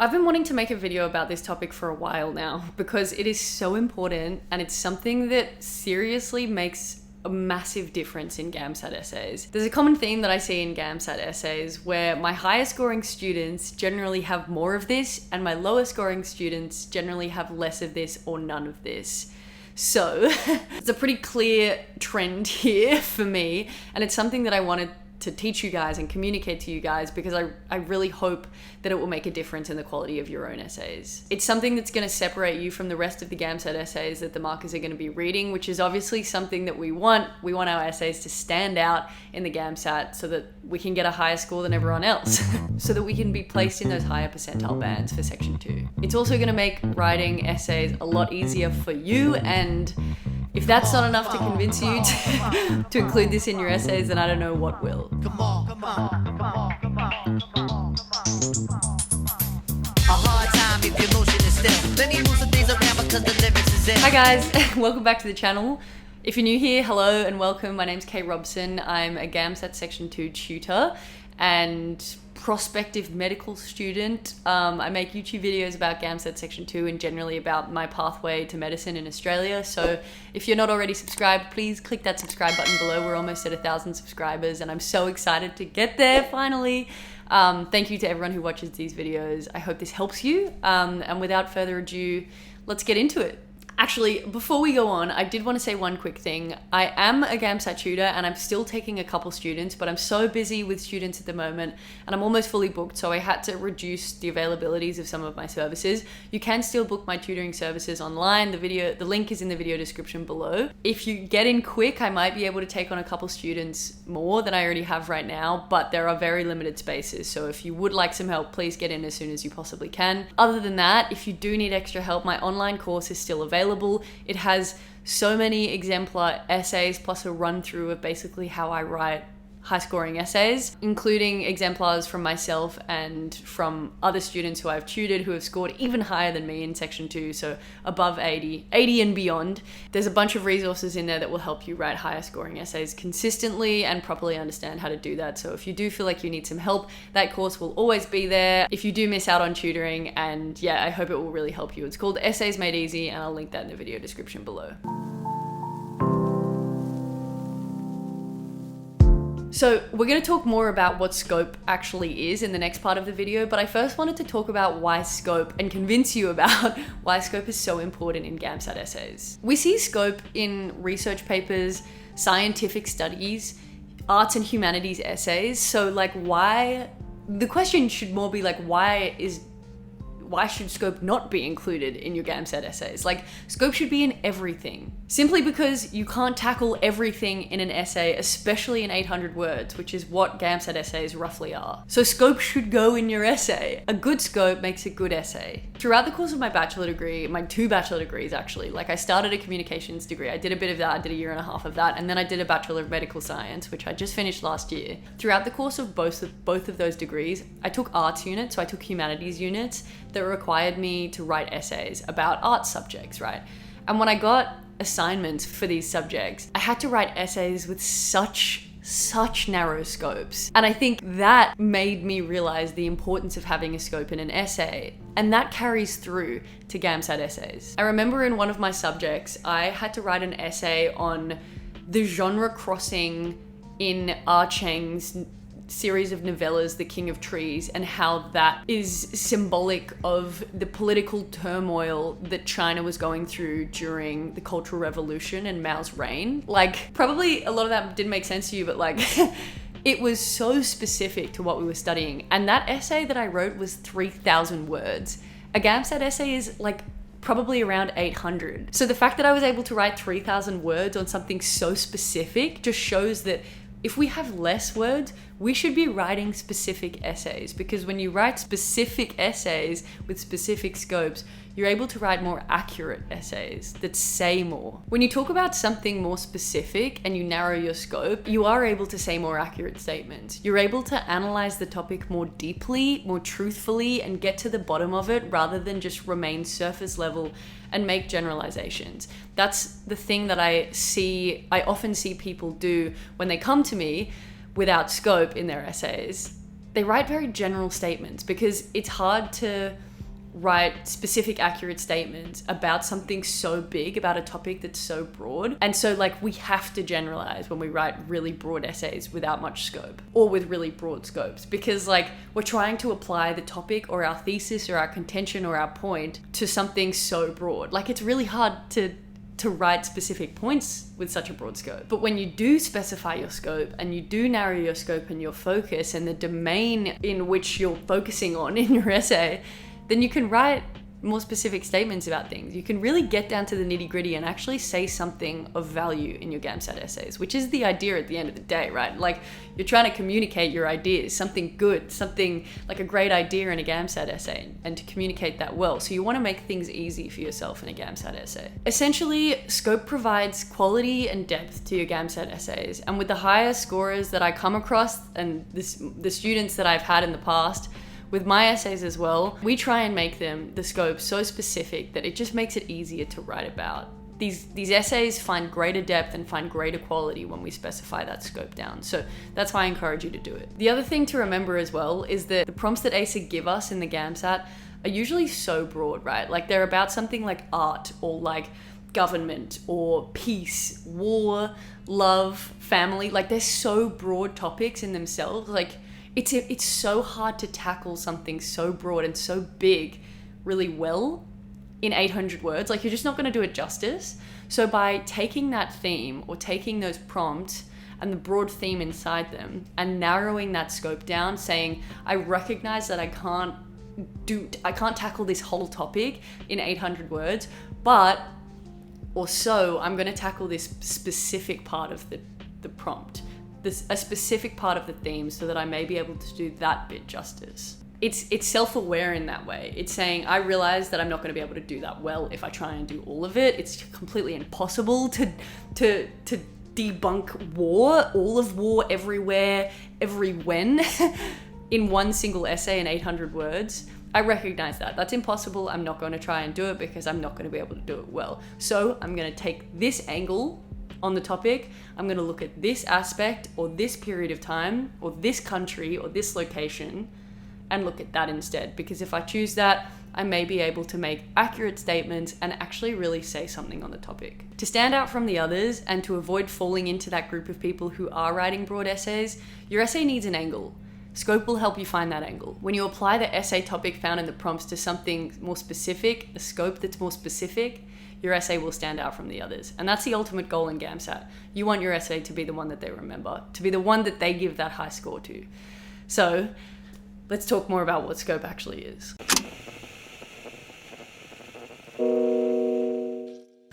I've been wanting to make a video about this topic for a while now because it is so important and it's something that seriously makes a massive difference in GAMSAT essays. There's a common theme that I see in GAMSAT essays where my higher scoring students generally have more of this and my lower scoring students generally have less of this or none of this. So it's a pretty clear trend here for me, and it's something that I wanted to teach you guys and communicate to you guys because I really hope that it will make a difference in the quality of your own essays. It's something that's going to separate you from the rest of the GAMSAT essays that the markers are going to be reading, which is obviously something that we want. We want our essays to stand out in the GAMSAT so that we can get a higher score than everyone else, so that we can be placed in those higher percentile bands for section 2. It's also going to make writing essays a lot easier for you, and if that's not enough to convince you to include this in your essays, then I don't know what will. Come on, come on, come on, come on, come on. A hard time if your motion is still. Let me move some things around because the lyrics is in. Hi guys, welcome back to the channel. If you're new here, hello and welcome. My name's Kay Robson. I'm a GAMSAT Section 2 tutor and prospective medical student. I make YouTube videos about GAMSAT Section 2 and generally about my pathway to medicine in Australia. So if you're not already subscribed, please click that subscribe button below. We're almost at 1,000 subscribers and I'm so excited to get there finally. Thank you to everyone who watches these videos. I hope this helps you. And without further ado, let's get into it. Actually, before we go on, I did want to say one quick thing. I am a GAMSAT tutor and I'm still taking a couple students, but I'm so busy with students at the moment and I'm almost fully booked, so I had to reduce the availabilities of some of my services. You can still book my tutoring services online. The link is in the video description below. If you get in quick, I might be able to take on a couple students more than I already have right now, but there are very limited spaces. So if you would like some help, please get in as soon as you possibly can. Other than that, if you do need extra help, my online course is still available. It has so many exemplar essays plus a run through of basically how I write high scoring essays, including exemplars from myself and from other students who I've tutored who have scored even higher than me in section 2, so above 80 and beyond. There's a bunch of resources in there that will help you write higher scoring essays consistently and properly understand how to do that. So if you do feel like you need some help, that course will always be there if you do miss out on tutoring, and yeah, I hope it will really help you. It's called Essays Made Easy and I'll link that in the video description below. So we're going to talk more about what scope actually is in the next part of the video, but I first wanted to talk about why scope and convince you about why scope is so important in GAMSAT essays. We see scope in research papers, scientific studies, arts and humanities essays. So like the question should more be like, why should scope not be included in your GAMSAT essays? Like, scope should be in everything. Simply because you can't tackle everything in an essay, especially in 800 words, which is what GAMSAT essays roughly are. So scope should go in your essay. A good scope makes a good essay. Throughout the course of my bachelor degree, my 2 bachelor degrees actually, like I started a communications degree, I did a bit of that, I did a year and a half of that, and then I did a Bachelor of Medical Science, which I just finished last year. Throughout the course of both of those degrees, I took arts units, so I took humanities units that required me to write essays about art subjects, right? And when I got assignments for these subjects, I had to write essays with such narrow scopes. And I think that made me realize the importance of having a scope in an essay. And that carries through to GAMSAT essays. I remember in one of my subjects, I had to write an essay on the genre crossing in Ah Cheng's series of novellas, The King of Trees, and how that is symbolic of the political turmoil that China was going through during the Cultural Revolution and Mao's reign. Like, probably a lot of that didn't make sense to you, but like, it was so specific to what we were studying. And that essay that I wrote was 3,000 words. A GAMSAT essay is like probably around 800. So the fact that I was able to write 3,000 words on something so specific just shows that if we have less words, we should be writing specific essays, because when you write specific essays with specific scopes, you're able to write more accurate essays that say more. When you talk about something more specific and you narrow your scope, you are able to say more accurate statements. You're able to analyze the topic more deeply, more truthfully, and get to the bottom of it rather than just remain surface level and make generalizations. That's the thing that I often see people do when they come to me without scope in their essays. They write very general statements because it's hard to write specific, accurate statements about something so big, about a topic that's so broad. And so like we have to generalize when we write really broad essays without much scope, or with really broad scopes, because like we're trying to apply the topic or our thesis or our contention or our point to something so broad. Like it's really hard to write specific points with such a broad scope. But when you do specify your scope and you do narrow your scope and your focus and the domain in which you're focusing on in your essay, then you can write more specific statements about things. You can really get down to the nitty-gritty and actually say something of value in your GAMSAT essays, which is the idea at the end of the day, right? Like you're trying to communicate your ideas, something good, something like a great idea in a GAMSAT essay, and to communicate that well. So you want to make things easy for yourself in a GAMSAT essay. Essentially, scope provides quality and depth to your GAMSAT essays. And with the higher scorers that I come across and the students that I've had in the past, with my essays as well, we try and make them, the scope, so specific that it just makes it easier to write about. These essays find greater depth and find greater quality when we specify that scope down. So that's why I encourage you to do it. The other thing to remember as well is that the prompts that ASA give us in the GAMSAT are usually so broad, right? Like they're about something like art or like government or peace, war, love, family. Like they're so broad topics in themselves. Like it's so hard to tackle something so broad and so big really well in 800 words. Like you're just not going to do it justice. So by taking that theme or taking those prompts and the broad theme inside them and narrowing that scope down, saying, I recognize that I can't tackle this whole topic in 800 words, but also I'm going to tackle this specific part of the prompt, a specific part of the theme, so that I may be able to do that bit justice. It's self-aware in that way. It's saying, I realize that I'm not going to be able to do that well if I try and do all of it. It's completely impossible to debunk war, all of war, everywhere, every when, in one single essay in 800 words. I recognize that. That's impossible. I'm not going to try and do it because I'm not going to be able to do it well. So I'm going to take this angle on the topic. I'm going to look at this aspect or this period of time or this country or this location and look at that instead. Because if I choose that, I may be able to make accurate statements and actually really say something on the topic. To stand out from the others and to avoid falling into that group of people who are writing broad essays, your essay needs an angle. Scope will help you find that angle. When you apply the essay topic found in the prompts to something more specific, a scope that's more specific, your essay will stand out from the others. And that's the ultimate goal in GAMSAT. You want your essay to be the one that they remember, to be the one that they give that high score to. So let's talk more about what scope actually is.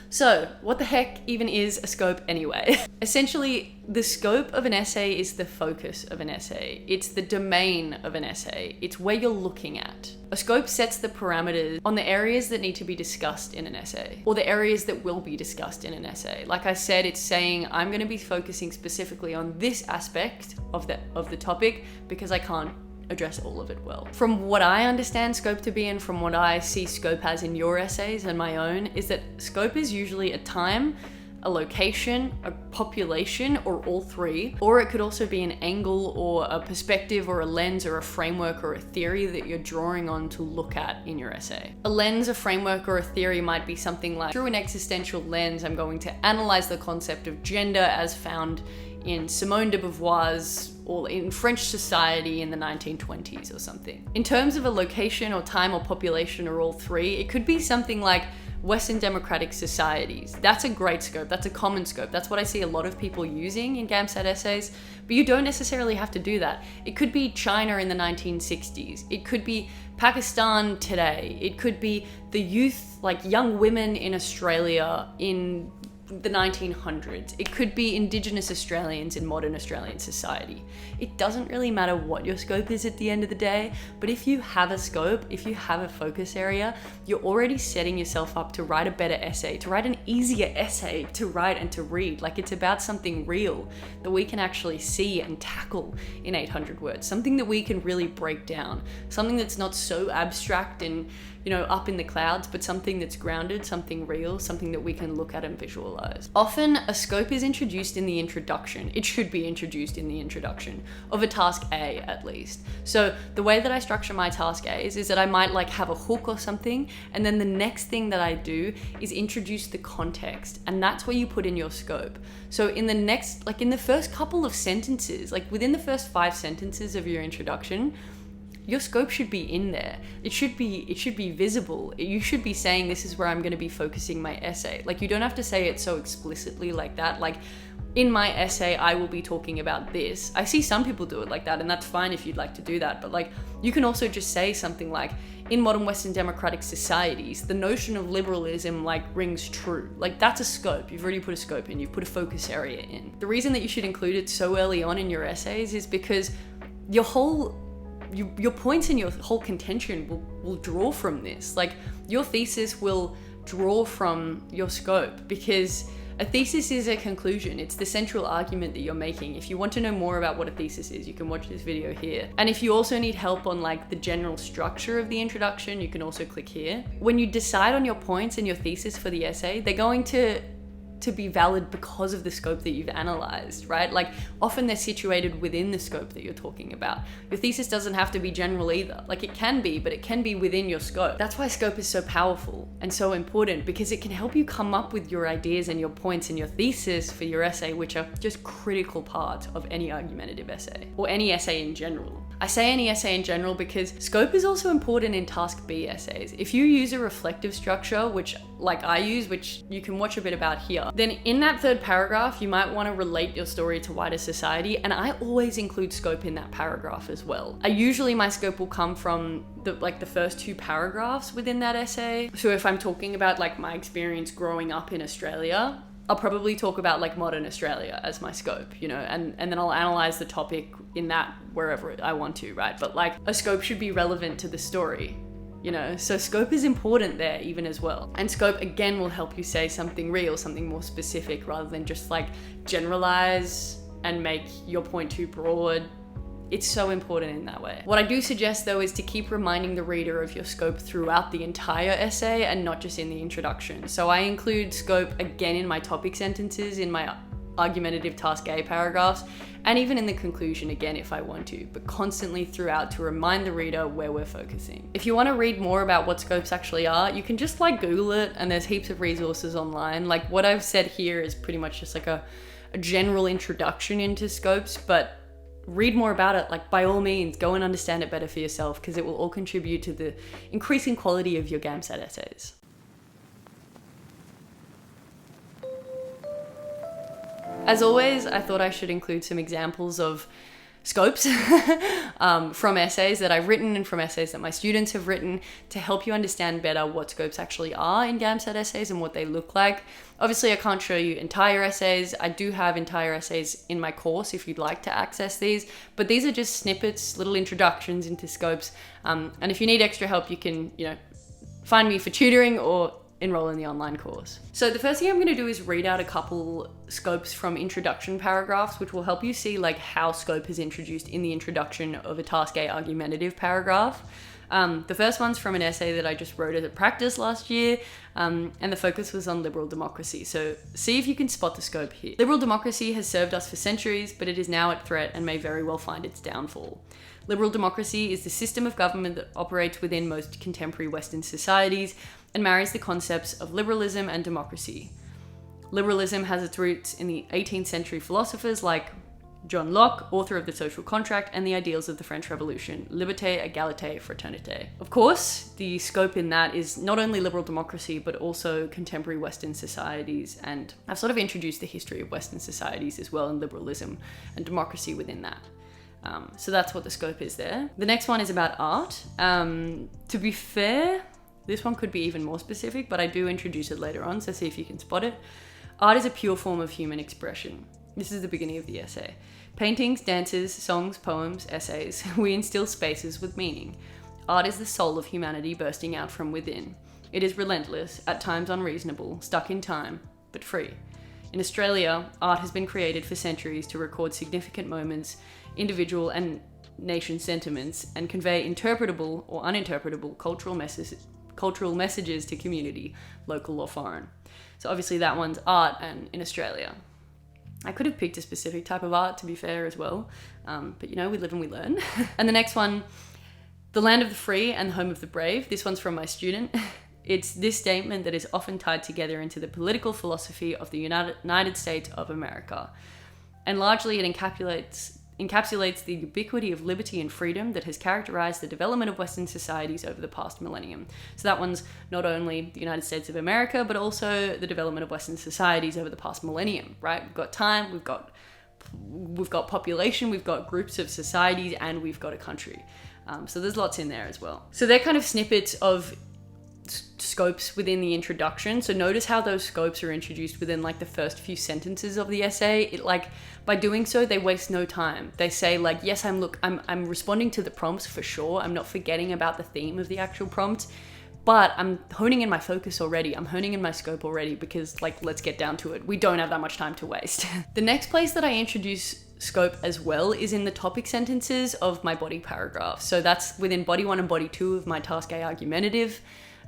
So, what the heck even is a scope anyway? Essentially, the scope of an essay is the focus of an essay. It's the domain of an essay. It's where you're looking at. A scope sets the parameters on the areas that need to be discussed in an essay, or the areas that will be discussed in an essay. Like I said, it's saying I'm going to be focusing specifically on this aspect of the topic because I can't address all of it well. From what I understand scope to be, and from what I see scope as in your essays and my own, is that scope is usually a time, a location, a population, or all three. Or it could also be an angle or a perspective or a lens or a framework or a theory that you're drawing on to look at in your essay. A lens, a framework, or a theory might be something like, through an existential lens, I'm going to analyze the concept of gender as found in Simone de Beauvoir's, or in French society in the 1920s or something. In terms of a location or time or population or all three, it could be something like Western democratic societies. That's a great scope. That's a common scope. That's what I see a lot of people using in GAMSAT essays, but you don't necessarily have to do that. It could be China in the 1960s. It could be Pakistan today. It could be the youth, like young women in Australia in the 1900s. It could be Indigenous Australians in modern Australian society. It doesn't really matter what your scope is at the end of the day, but if you have a scope, if you have a focus area, you're already setting yourself up to write a better essay, to write an easier essay to write and to read. Like it's about something real that we can actually see and tackle in 800 words, something that we can really break down, something that's not so abstract and, you know, up in the clouds, but something that's grounded, something real, something that we can look at and visualize. conceptualized. Often a scope is introduced in the introduction. It should be introduced in the introduction of a task A at least. So the way that I structure my task A's is that I might like have a hook or something, and then the next thing that I do is introduce the context, and that's where you put in your scope. So in the next, like in the first couple of sentences, like within the first 5 sentences of your introduction, your scope should be in there. It should be visible. You should be saying, this is where I'm going to be focusing my essay. Like, you don't have to say it so explicitly like that. Like, in my essay, I will be talking about this. I see some people do it like that, and that's fine if you'd like to do that. But like, you can also just say something like, in modern Western democratic societies, the notion of liberalism like rings true. Like, that's a scope. You've already put a scope in. You've put a focus area in. The reason that you should include it so early on in your essays is because your points and your whole contention will draw from this. Like, your thesis will draw from your scope, because a thesis is a conclusion. It's the central argument that you're making. If you want to know more about what a thesis is, you can watch this video here. And if you also need help on like the general structure of the introduction, you can also click here. When you decide on your points and your thesis for the essay, they're going to be valid because of the scope that you've analyzed, right? Like, often they're situated within the scope that you're talking about. Your thesis doesn't have to be general either. Like, it can be, but it can be within your scope. That's why scope is so powerful and so important, because it can help you come up with your ideas and your points and your thesis for your essay, which are just critical parts of any argumentative essay, or any essay in general. I say any essay in general because scope is also important in task B essays. If you use a reflective structure, which like I use, which you can watch a bit about here, then in that 3rd paragraph, you might want to relate your story to wider society. And I always include scope in that paragraph as well. Usually my scope will come from the first 2 paragraphs within that essay. So if I'm talking about like my experience growing up in Australia, I'll probably talk about like modern Australia as my scope, you know, and then I'll analyze the topic in that wherever I want to, right? But like, a scope should be relevant to the story, you know? So scope is important there even as well. And scope again will help you say something real, something more specific, rather than just like generalize and make your point too broad. It's so important in that way. What I do suggest though is to keep reminding the reader of your scope throughout the entire essay and not just in the introduction. So I include scope again in my topic sentences, in my argumentative task A paragraphs, and even in the conclusion again if I want to, but constantly throughout to remind the reader where we're focusing. If you want to read more about what scopes actually are, you can just like Google it, and there's heaps of resources online. Like, what I've said here is pretty much just like a general introduction into scopes, but read more about it. Like, by all means, go and understand it better for yourself, because it will all contribute to the increasing quality of your GAMSAT essays. As always, I thought I should include some examples of scopes from essays that I've written and from essays that my students have written, to help you understand better what scopes actually are in GAMSAT essays and what they look like. Obviously, I can't show you entire essays. I do have entire essays in my course if you'd like to access these, but these are just snippets, little introductions into scopes. And if you need extra help, you can, you know, find me for tutoring or enroll in the online course. So the first thing I'm going to do is read out a couple scopes from introduction paragraphs, which will help you see like how scope is introduced in the introduction of a task A argumentative paragraph. The first one's from an essay that I just wrote as a practice last year, and the focus was on liberal democracy. So see if you can spot the scope here. Liberal democracy has served us for centuries, but it is now at threat and may very well find its downfall. Liberal democracy is the system of government that operates within most contemporary Western societies and marries the concepts of liberalism and democracy. Liberalism has its roots in the 18th century philosophers like John Locke, author of The Social Contract, and the ideals of the French Revolution, liberté, égalité, fraternité. Of course, the scope in that is not only liberal democracy, but also contemporary Western societies, and I've sort of introduced the history of Western societies as well, and liberalism and democracy within that. So that's what the scope is there. The next one is about art. To be fair, this one could be even more specific, but I do introduce it later on, so see if you can spot it. Art is a pure form of human expression. This is the beginning of the essay. Paintings, dances, songs, poems, essays, we instill spaces with meaning. Art is the soul of humanity bursting out from within. It is relentless, at times unreasonable, stuck in time, but free. In Australia, art has been created for centuries to record significant moments, individual and nation sentiments, and convey interpretable or uninterpretable cultural cultural messages to community, local or foreign. So obviously that one's art and in Australia. I could have picked a specific type of art, to be fair, as well. But you know, we live and we learn. And the next one, the land of the free and the home of the brave. This one's from my student. It's this statement that is often tied together into the political philosophy of the United States of America. And largely it encapsulates the ubiquity of liberty and freedom that has characterized the development of Western societies over the past millennium. So that one's not only the United States of America, but also the development of Western societies over the past millennium, right? We've got time, we've got population, we've got groups of societies, and we've got a country. So there's lots in there as well. So they're kind of snippets of scopes within the introduction. So notice how those scopes are introduced within like the first few sentences of the essay. It like, by doing so, they waste no time. They say like, yes, I'm responding to the prompts for sure. I'm not forgetting about the theme of the actual prompt, but I'm honing in my focus already. I'm honing in my scope already because like, let's get down to it. We don't have that much time to waste. The next place that I introduce scope as well is in the topic sentences of my body paragraph. So that's within body 1 and body 2 of my task A argumentative.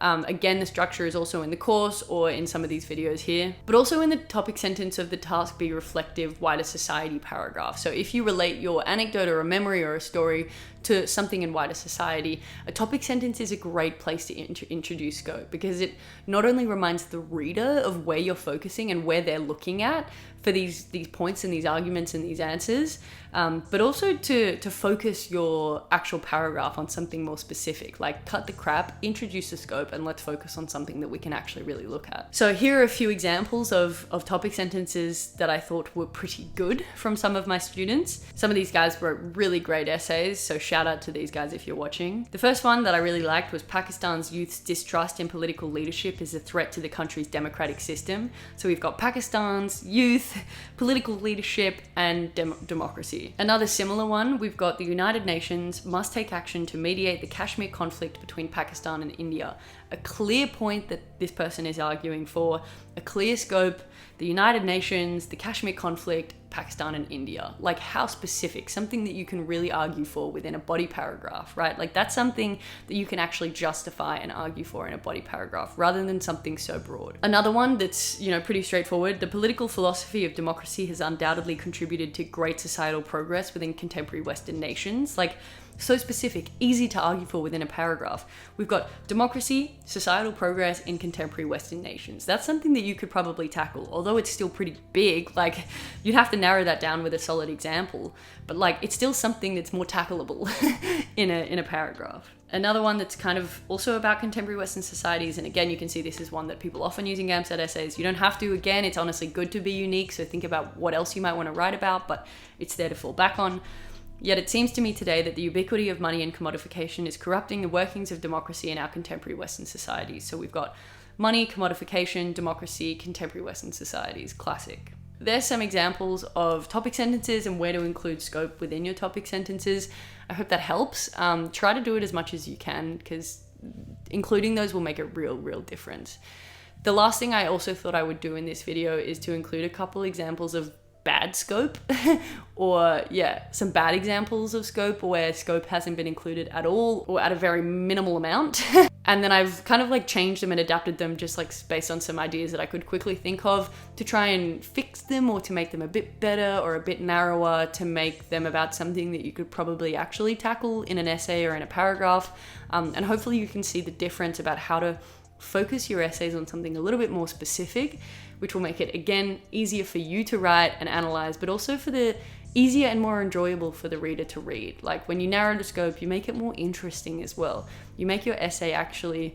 Again, the structure is also in the course or in some of these videos here, but also in the topic sentence of the task B reflective wider society paragraph. So if you relate your anecdote or a memory or a story to something in wider society, a topic sentence is a great place to introduce scope because it not only reminds the reader of where you're focusing and where they're looking at for these points and these arguments and these answers, but also to focus your actual paragraph on something more specific, like cut the crap, introduce the scope, and let's focus on something that we can actually really look at. So here are a few examples of topic sentences that I thought were pretty good from some of my students. Some of these guys wrote really great essays, so shout out to these guys if you're watching. The first one that I really liked was Pakistan's youth's distrust in political leadership is a threat to the country's democratic system. So we've got Pakistan's youth, political leadership, and democracy. Another similar one, we've got the United Nations must take action to mediate the Kashmir conflict between Pakistan and India. A clear point that this person is arguing for, a clear scope, the United Nations, the Kashmir conflict, Pakistan and India. Like how specific, something that you can really argue for within a body paragraph, right? Like that's something that you can actually justify and argue for in a body paragraph rather than something so broad. Another one that's, you know, pretty straightforward, the political philosophy of democracy has undoubtedly contributed to great societal progress within contemporary Western nations. Like so specific, easy to argue for within a paragraph. We've got democracy, societal progress in contemporary Western nations. That's something that you could probably tackle, although it's still pretty big. Like you'd have to narrow that down with a solid example, but like it's still something that's more tackleable in a paragraph. Another one that's kind of also about contemporary Western societies, and again, you can see this is one that people often use in GAMSAT essays. You don't have to, again, it's honestly good to be unique, so think about what else you might want to write about, but it's there to fall back on. Yet it seems to me today that the ubiquity of money and commodification is corrupting the workings of democracy in our contemporary Western societies. So we've got money, commodification, democracy, contemporary Western societies, classic. There's some examples of topic sentences and where to include scope within your topic sentences. I hope that helps. Try to do it as much as you can because including those will make a real difference. The last thing I also thought I would do in this video is to include a couple examples of bad scope or some bad examples of scope where scope hasn't been included at all or at a very minimal amount. And then I've kind of like changed them and adapted them just like based on some ideas that I could quickly think of to try and fix them or to make them a bit better or a bit narrower, to make them about something that you could probably actually tackle in an essay or in a paragraph. And hopefully you can see the difference about how to focus your essays on something a little bit more specific, which will make it, again, easier for you to write and analyze, but also for the easier and more enjoyable for the reader to read. Like when you narrow the scope, you make it more interesting as well. You make your essay actually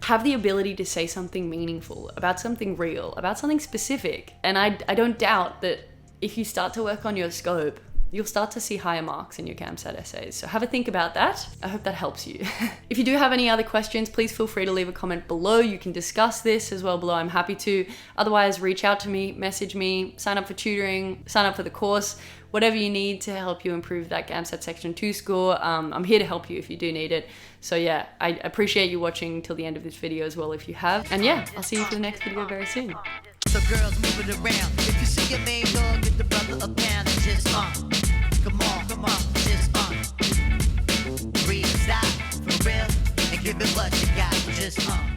have the ability to say something meaningful, about something real, about something specific. And I don't doubt that if you start to work on your scope, you'll start to see higher marks in your GAMSAT essays. So have a think about that. I hope that helps you. If you do have any other questions, please feel free to leave a comment below. You can discuss this as well below. I'm happy to. Otherwise, reach out to me, message me, sign up for tutoring, sign up for the course, whatever you need to help you improve that GAMSAT Section 2 score. I'm here to help you if you do need it. So yeah, I appreciate you watching till the end of this video as well if you have. And yeah, I'll see you for the next video very soon. So girls move it around. If you see your main dog, get the brother a pound and just come on, just breathe, stop, for real, and Give it what you got, just